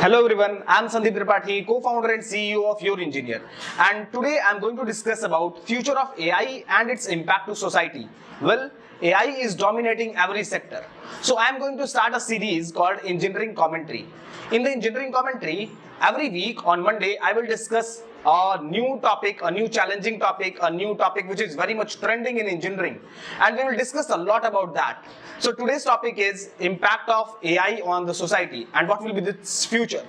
Hello everyone, I am Sandeep Tripathi, co-founder and CEO of Your Engineer, and today I am going to discuss about future of AI and its impact to society. Well, AI is dominating every sector. So I am going to start a series called Engineering Commentary. In the Engineering Commentary, every week on Monday I will discuss a new topic, a new challenging topic, a new topic which is very much trending in engineering, and we will discuss a lot about that. So today's topic is impact of AI on the society and what will be its future.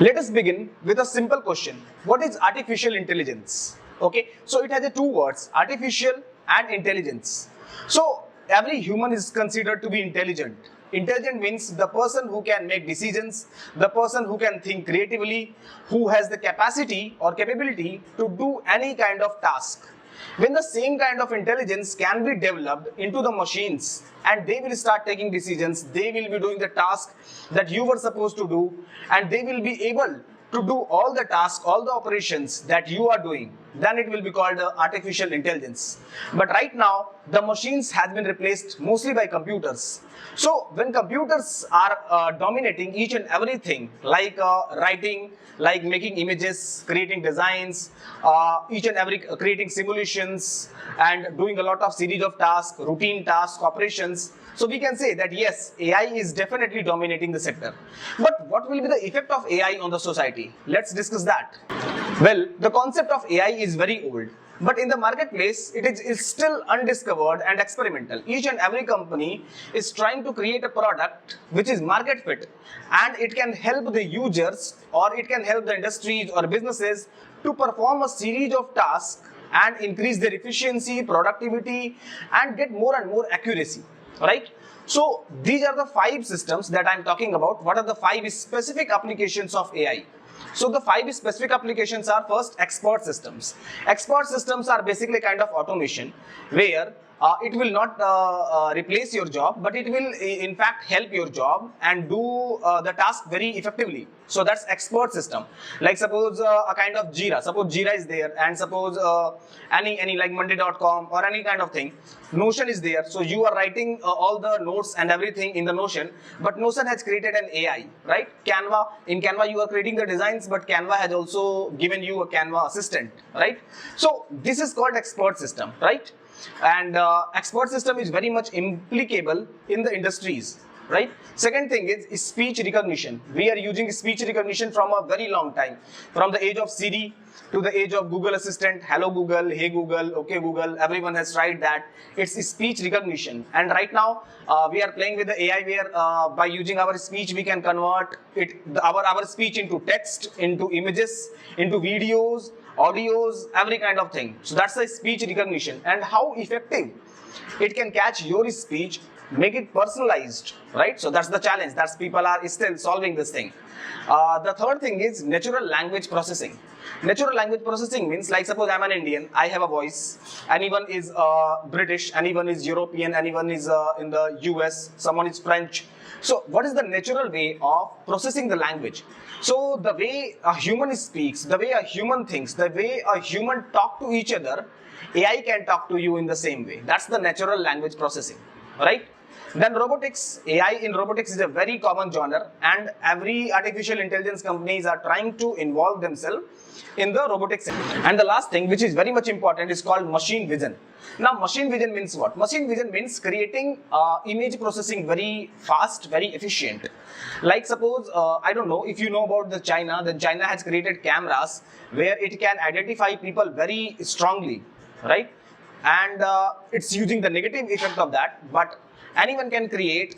Let us begin with a simple question. What is artificial intelligence? Okay, so it has two words, artificial and intelligence. So every human is considered to be intelligent. Intelligent means the person who can make decisions, the person who can think creatively, who has the capacity or capability to do any kind of task. When the same kind of intelligence can be developed into the machines and they will start taking decisions, they will be doing the task that you were supposed to do, and they will be able to do all the tasks, all the operations that you are doing, then it will be called artificial intelligence. But right now, the machines have been replaced mostly by computers. So when computers are dominating each and everything, like writing, like making images, creating designs, each and every creating simulations and doing a lot of series of tasks, routine tasks, operations. So we can say that yes, AI is definitely dominating the sector. But what will be the effect of AI on the society? Let's discuss that. Well, the concept of AI is very old, but in the marketplace, it is still undiscovered and experimental. Each and every company is trying to create a product which is market fit, and it can help the users or it can help the industries or businesses to perform a series of tasks and increase their efficiency, productivity, and get more and more accuracy, right? So these are the 5 systems that I'm talking about. What are the 5 specific applications of AI? So the 5 specific applications are: first, expert systems. Expert systems are basically kind of automation where it will not replace your job, but it will in fact help your job and do the task very effectively. So that's expert system. Like suppose a kind of Jira. Suppose Jira is there, and suppose any like Monday.com or any kind of thing. Notion is there. So you are writing all the notes and everything in the Notion, but Notion has created an AI, right? Canva. In Canva you are creating the designs, but Canva has also given you a Canva assistant, right? So this is called expert system, right? And expert system is very much implicable in the industries, right? Second thing is speech recognition. We are using speech recognition from a very long time, from the age of Siri to the age of Google Assistant. Hello Google, hey Google, okay Google, everyone has tried that. It's speech recognition, and right now we are playing with the AI where by using our speech we can convert our speech into text, into images, into videos, audios, every kind of thing. So that's the speech recognition, and how effective it can catch your speech, make it personalized, right? So that's the challenge. That's people are still solving this thing. The third thing is natural language processing. Natural language processing means, like suppose I'm an Indian, I have a voice, anyone is British, anyone is European, anyone is in the US, someone is French. So what is the natural way of processing the language? So the way a human speaks, the way a human thinks, the way a human talk to each other, AI can talk to you in the same way. That's the natural language processing, right? Then robotics. AI in robotics is a very common genre, and every artificial intelligence companies are trying to involve themselves in the robotics. And the last thing, which is very much important, is called machine vision. Now machine vision means what? Machine vision means creating image processing very fast, very efficient. Like suppose I don't know if you know about the China. Then China has created cameras where it can identify people very strongly, right? And it's using the negative effect of that, but anyone can create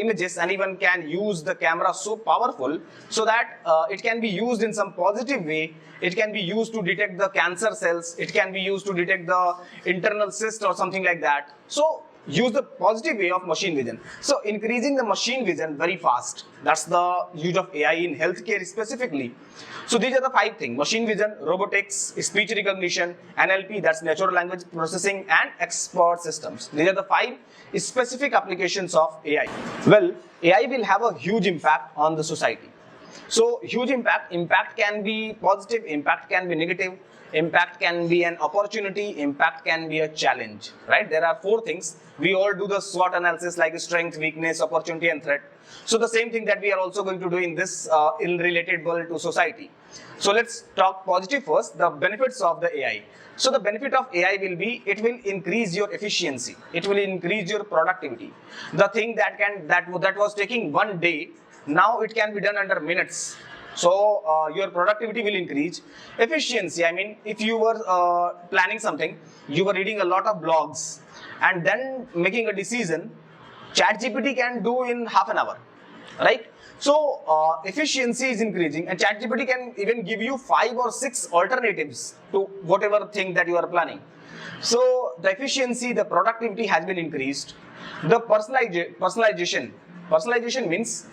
images, anyone can use the camera so powerful so that it can be used in some positive way. It can be used to detect the cancer cells, it can be used to detect the internal cyst or something like that. So use the positive way of machine vision. So increasing the machine vision very fast. That's the use of AI in healthcare specifically. So these are the 5 things: machine vision, robotics, speech recognition, NLP, that's natural language processing, and expert systems. These are the 5 specific applications of AI. Well, AI will have a huge impact on the society. So huge impact can be positive, impact can be negative. impact can be an opportunity, impact can be a challenge, right? There are four things. We all do the SWOT analysis like strength, weakness, opportunity and threat. So the same thing that we are also going to do in this in relatable to society. So let's talk positive first, the benefits of the AI. So the benefit of AI will be, it will increase your efficiency, it will increase your productivity. The thing that was taking one day, now it can be done under minutes. So your productivity will increase. Efficiency, I mean, if you were planning something, you were reading a lot of blogs and then making a decision, ChatGPT can do in half an hour, right? So efficiency is increasing, and ChatGPT can even give you 5 or 6 alternatives to whatever thing that you are planning. So the efficiency, the productivity has been increased. The personalization means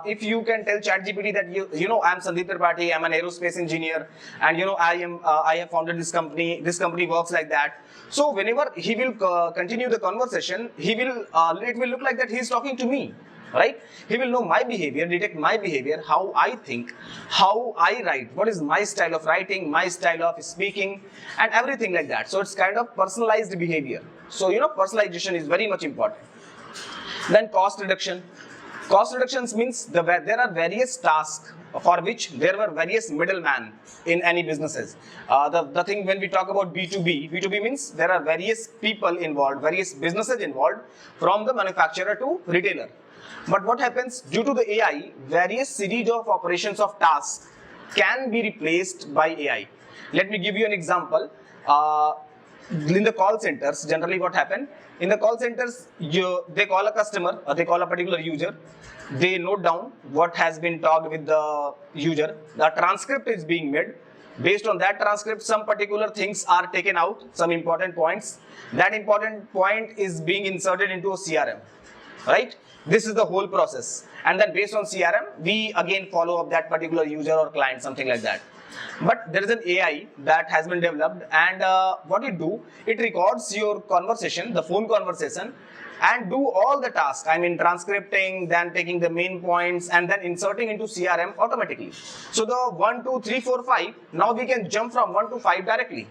if you can tell ChatGPT that you know, I am Sandeep Tripathi, I am an aerospace engineer, and you know, I have founded this company. This company works like that. So whenever he will continue the conversation, it will look like that he is talking to me, right? He will know my behavior, detect my behavior, how I think, how I write, what is my style of writing, my style of speaking, and everything like that. So it's kind of personalized behavior. So you know, personalization is very much important. Then cost reduction. Cost reductions means there are various tasks for which there were various middlemen in any businesses. The thing when we talk about B2B means there are various people involved, various businesses involved, from the manufacturer to retailer. But what happens due to the AI, various series of operations of tasks can be replaced by AI. Let me give you an example. In the call centers, generally what happens? In the call centers, they call a customer, or they call a particular user, they note down what has been talked with the user, the transcript is being made. Based on that transcript, some particular things are taken out, some important points. That important point is being inserted into a CRM, right? This is the whole process. And then based on CRM, we again follow up that particular user or client, something like that. But there is an AI that has been developed, and what it do, it records your conversation, the phone conversation, and do all the tasks. I mean, transcripting, then taking the main points, and then inserting into CRM automatically. So the 1, 2, 3, 4, 5, now we can jump from 1 to 5 directly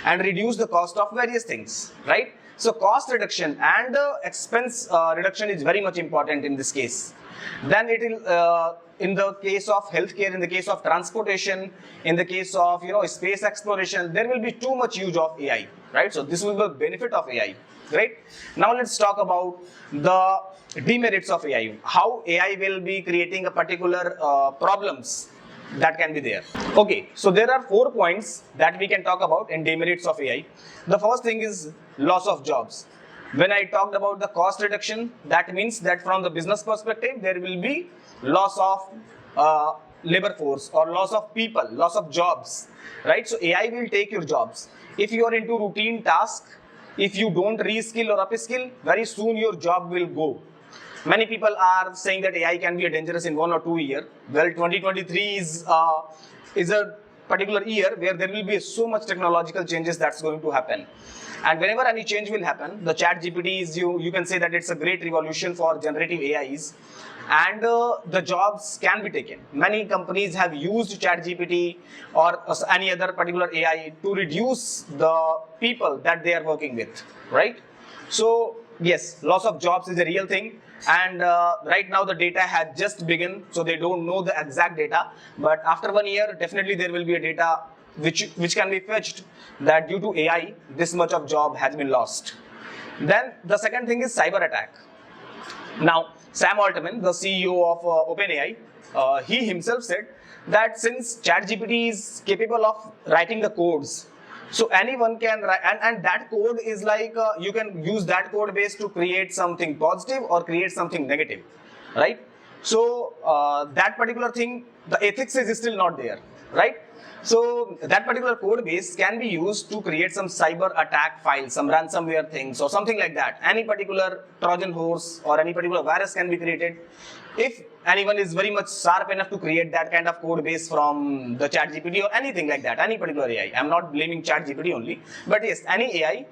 and reduce the cost of various things, right? So cost reduction and expense reduction is very much important in this case. Then it will, in the case of healthcare, in the case of transportation, in the case of space exploration, there will be too much use of AI, right? So this will be the benefit of AI, right? Now let's talk about the demerits of AI. How AI will be creating a particular problems that can be there. Okay, so there are 4 points that we can talk about in demerits of AI. The first thing is loss of jobs. When I talked about the cost reduction, that means that from the business perspective, there will be loss of labor force or loss of people, loss of jobs, right? So AI will take your jobs. If you are into routine tasks, if you don't reskill or upskill, very soon your job will go. Many people are saying that AI can be dangerous in 1 or 2 years. Well, 2023 is a particular year where there will be so much technological changes that's going to happen. And whenever any change will happen, the ChatGPT is, you can say that it's a great revolution for generative AIs, and the jobs can be taken. Many companies have used ChatGPT or any other particular AI to reduce the people that they are working with, right? So yes, loss of jobs is a real thing. And right now the data has just begun, so they don't know the exact data. But after 1 year, definitely there will be a data which can be fetched that due to AI, this much of job has been lost. Then the second thing is cyber attack. Now, Sam Altman, the CEO of OpenAI, he himself said that since ChatGPT is capable of writing the codes, so anyone can write, and that code is like, you can use that code base to create something positive or create something negative, right? So that particular thing, the ethics is still not there, right? So that particular code base can be used to create some cyber attack file, some ransomware things or something like that. Any particular Trojan horse or any particular virus can be created. If anyone is very much sharp enough to create that kind of code base from the ChatGPT or anything like that, any particular AI. I'm not blaming ChatGPT only, but yes, any AI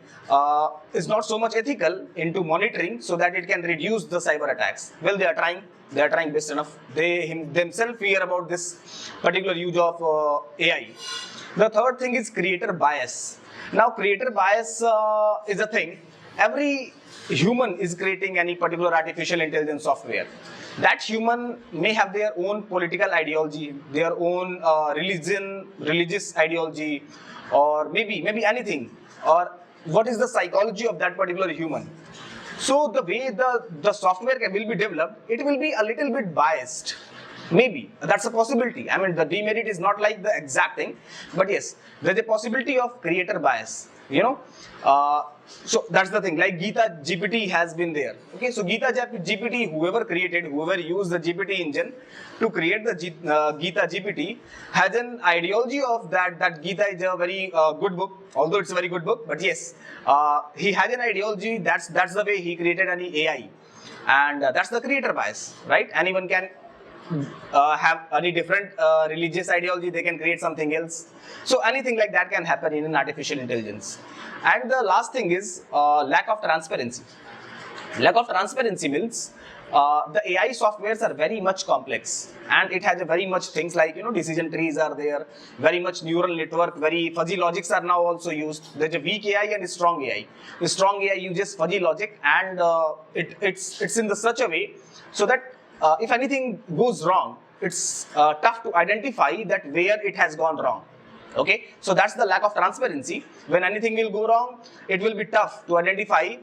is not so much ethical into monitoring so that it can reduce the cyber attacks. Well, they are trying best enough. They themselves fear about this particular use of AI. The third thing is creator bias. Now, creator bias is a thing. Every human is creating any particular artificial intelligence software. That human may have their own political ideology, their own religious ideology, or maybe anything, or what is the psychology of that particular human. So the way the software will be developed, it will be a little bit biased. Maybe that's a possibility. I mean, the demerit is not like the exact thing, but yes, there's a possibility of creator bias. You know, so that's the thing. Like Gita GPT has been there. Okay, so Gita GPT, whoever used the GPT engine to create the Gita GPT, has an ideology of that Gita is a very good book. Although it's a very good book, but yes, he has an ideology. That's the way he created an AI, and that's the creator bias, right? Anyone can have any different religious ideology, they can create something else. So anything like that can happen in an artificial intelligence. And the last thing is lack of transparency. Lack of transparency means the AI softwares are very much complex, and it has a very much things like, you know, decision trees are there, very much neural network, very fuzzy logics are now also used. There's a weak AI and a strong AI. The strong AI uses fuzzy logic, and it's in the such a way so that if anything goes wrong, it's tough to identify that where it has gone wrong. Okay, so that's the lack of transparency. When anything will go wrong, it will be tough to identify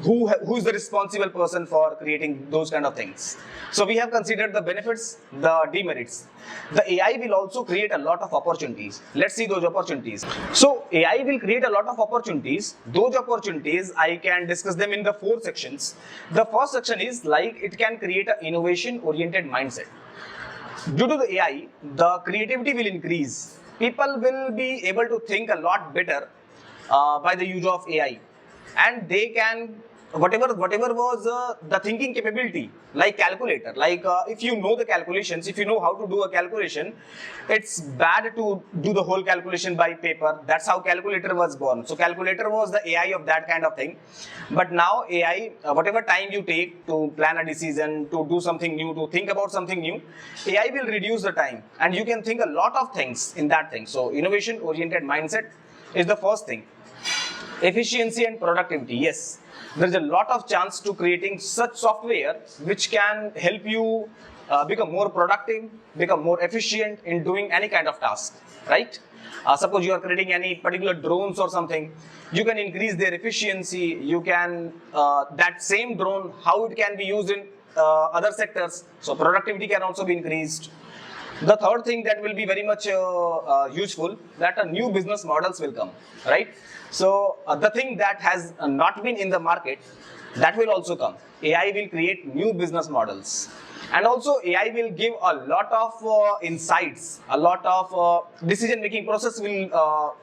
who is the responsible person for creating those kind of things. So we have considered the benefits, the demerits. The AI will also create a lot of opportunities. Let's see those opportunities. So AI will create a lot of opportunities. Those opportunities, I can discuss them in the 4 sections. The first section is like it can create an innovation-oriented mindset. Due to the AI, the creativity will increase. People will be able to think a lot better by the use of AI, and they can whatever was the thinking capability, like calculator, like if you know the calculations, if you know how to do a calculation, it's bad to do the whole calculation by paper. That's how calculator was born. So calculator was the AI of that kind of thing. But now AI, whatever time you take to plan a decision, to do something new, to think about something new, AI will reduce the time, and you can think a lot of things in that thing. So innovation oriented mindset is the first thing. Efficiency and productivity. Yes, there's a lot of chance to creating such software which can help you become more productive, become more efficient in doing any kind of task, right? Suppose you are creating any particular drones or something, you can increase their efficiency. You can, that same drone, how it can be used in other sectors. So productivity can also be increased. The third thing that will be very much useful, that new business models will come, right? So the thing that has not been in the market, that will also come. AI will create new business models, and also AI will give a lot of insights, a lot of decision-making process will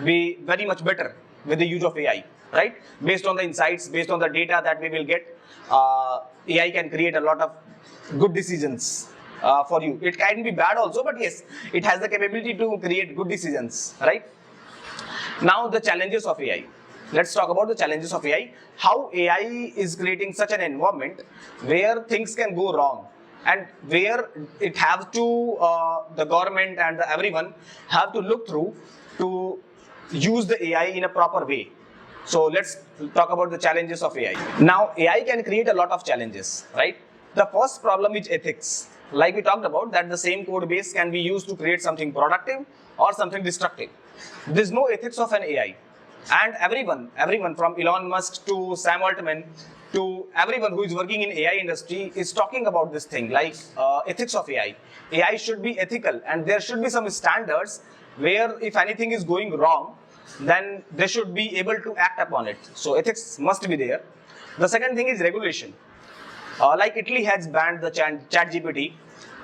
be very much better with the use of AI, right? Based on the insights, based on the data that we will get, AI can create a lot of good decisions for you. It can be bad also, but yes, it has the capability to create good decisions, right? Now the challenges of AI. Let's talk about the challenges of AI. How AI is creating such an environment where things can go wrong, and where it have to, the government and everyone have to look through to use the AI in a proper way. So let's talk about the challenges of AI. Now AI can create a lot of challenges, right? The first problem is ethics. Like we talked about, that the same code base can be used to create something productive or something destructive. There's no ethics of an AI. And everyone from Elon Musk to Sam Altman to everyone who is working in AI industry is talking about this thing, like ethics of AI. AI should be ethical, and there should be some standards where if anything is going wrong, then they should be able to act upon it. So ethics must be there. The second thing is regulation. Like Italy has banned the ChatGPT.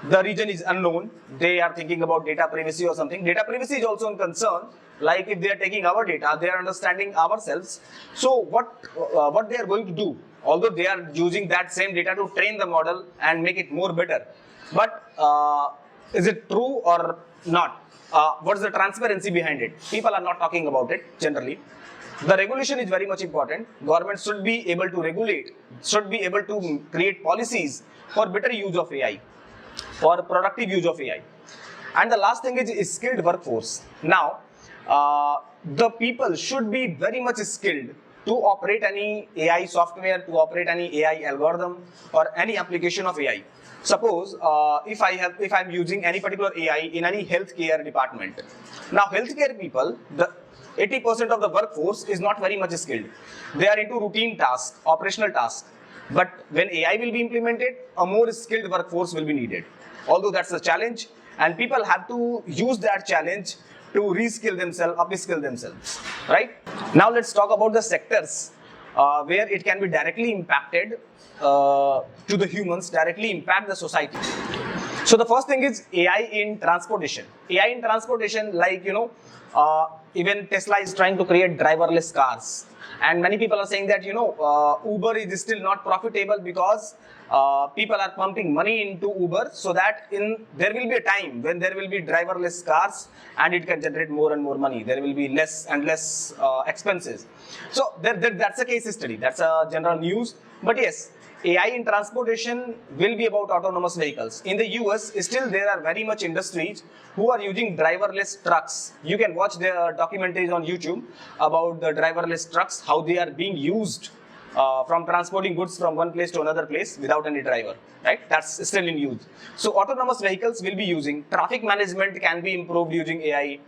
The reason is unknown. They are thinking about data privacy or something. Data privacy is also a concern. Like if they are taking our data, they are understanding ourselves. So what they are going to do? Although they are using that same data to train the model and make it more better, but is it true or not? What's the transparency behind it? People are not talking about it generally. The regulation is very much important. Government should be able to regulate, should be able to create policies for better use of AI, for productive use of AI. And the last thing is skilled workforce. Now, the people should be very much skilled to operate any AI software, to operate any AI algorithm or any application of AI. Suppose if I'm using any particular AI in any healthcare department. Now healthcare people, the 80% of the workforce is not very much skilled. They are into routine tasks, operational tasks. But when AI will be implemented, a more skilled workforce will be needed. Although that's a challenge, and people have to use that challenge to reskill themselves, upskill themselves, right? Now let's talk about the sectors where it can be directly impacted to the humans, directly impact the society. So the first thing is AI in transportation. AI in transportation, like even Tesla is trying to create driverless cars, and many people are saying that Uber is still not profitable because people are pumping money into Uber, so that there will be a time when there will be driverless cars and it can generate more and more money. There will be less and less expenses. So that's a case study. That's a general news. But yes, AI in transportation will be about autonomous vehicles. In the US, still there are very much industries who are using driverless trucks. You can watch the documentaries on YouTube about the driverless trucks, how they are being used from transporting goods from one place to another place without any driver, right? That's still in use. So autonomous vehicles will be using, traffic management can be improved using AI,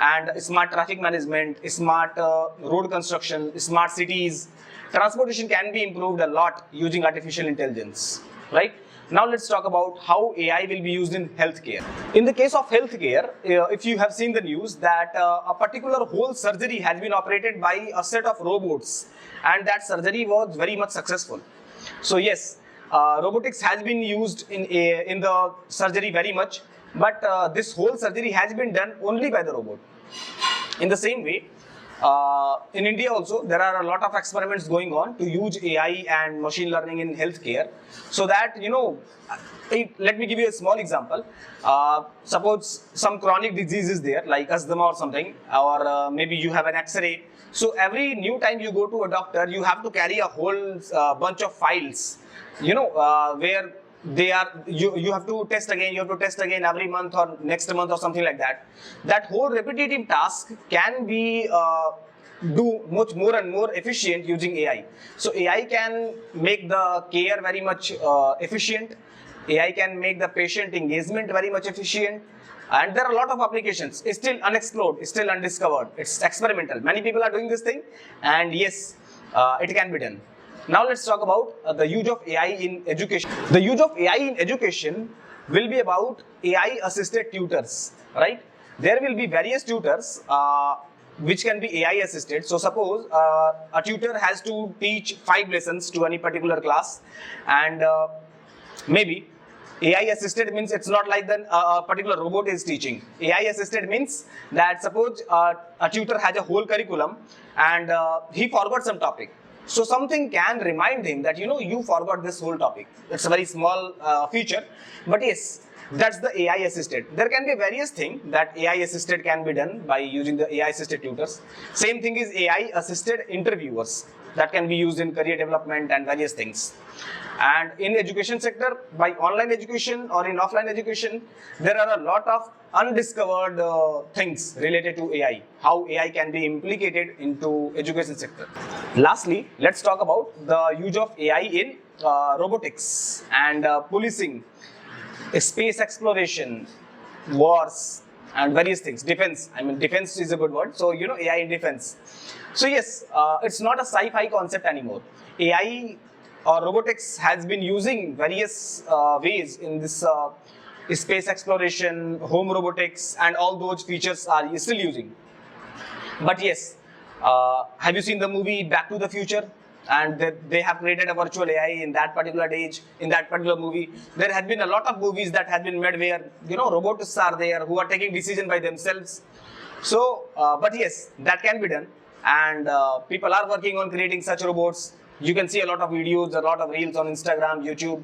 and smart traffic management, smart road construction, smart cities. Transportation can be improved a lot using artificial intelligence, right? Now let's talk about how AI will be used in healthcare. In the case of healthcare, if you have seen the news that a particular whole surgery has been operated by a set of robots, and that surgery was very much successful. So yes, robotics has been used in the surgery very much, but this whole surgery has been done only by the robot. In the same way, in India also, there are a lot of experiments going on to use AI and machine learning in healthcare, so that, let me give you a small example. Suppose some chronic disease is there, like asthma or something, or maybe you have an X-ray. So every new time you go to a doctor, you have to carry a whole bunch of files, where you have to test again every month or next month or something like that. That whole repetitive task can be do much more and more efficient using AI. So AI can make the care very much efficient. AI can make the patient engagement very much efficient. And there are a lot of applications, it's still unexplored, it's still undiscovered, it's experimental. Many people are doing this thing, and yes, it can be done. Now let's talk about the use of AI in education. The use of AI in education will be about AI assisted tutors, right? There will be various tutors which can be AI assisted. So suppose a tutor has to teach 5 lessons to any particular class, and maybe AI assisted means it's not like then a particular robot is teaching. AI assisted means that suppose a tutor has a whole curriculum and he forgot some topic. So something can remind him that you forgot this whole topic. It's a very small feature, but yes, that's the AI assisted. There can be various things that AI assisted can be done by using the AI assisted tutors. Same thing is AI assisted interviewers that can be used in career development and various things. And in education sector, by online education or in offline education, there are a lot of undiscovered things related to AI, how AI can be implicated into education sector. Lastly, let's talk about the use of AI in robotics and policing, space exploration, wars, and various things. Defense, defense is a good word. So, AI in defense. So yes, it's not a sci-fi concept anymore. AI or robotics has been using various ways in this space exploration, home robotics, and all those features are still using. But yes, have you seen the movie Back to the Future? And they have created a virtual AI in that particular age, in that particular movie. There have been a lot of movies that have been made where, robots are there who are taking decision by themselves. So, but yes, that can be done. And people are working on creating such robots. You can see a lot of videos, a lot of reels on Instagram, YouTube,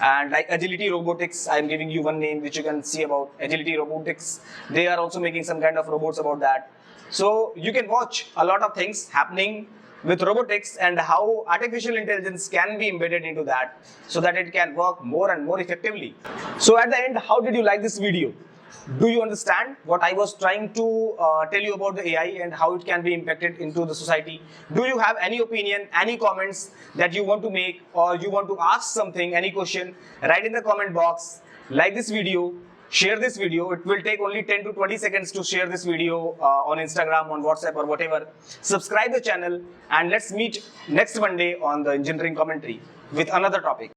and like Agility Robotics. I'm giving you one name which you can see about Agility Robotics. They are also making some kind of robots about that. So you can watch a lot of things happening with robotics and how artificial intelligence can be embedded into that so that it can work more and more effectively. So at the end, how did you like this video? Do you understand what I was trying to tell you about the AI and how it can be impacted into the society? Do you have any opinion, any comments that you want to make, or you want to ask something, any question? Write in the comment box. Like this video, share this video. It will take only 10 to 20 seconds to share this video on Instagram, on WhatsApp, or whatever. Subscribe the channel, and let's meet next Monday on the engineering commentary with another topic.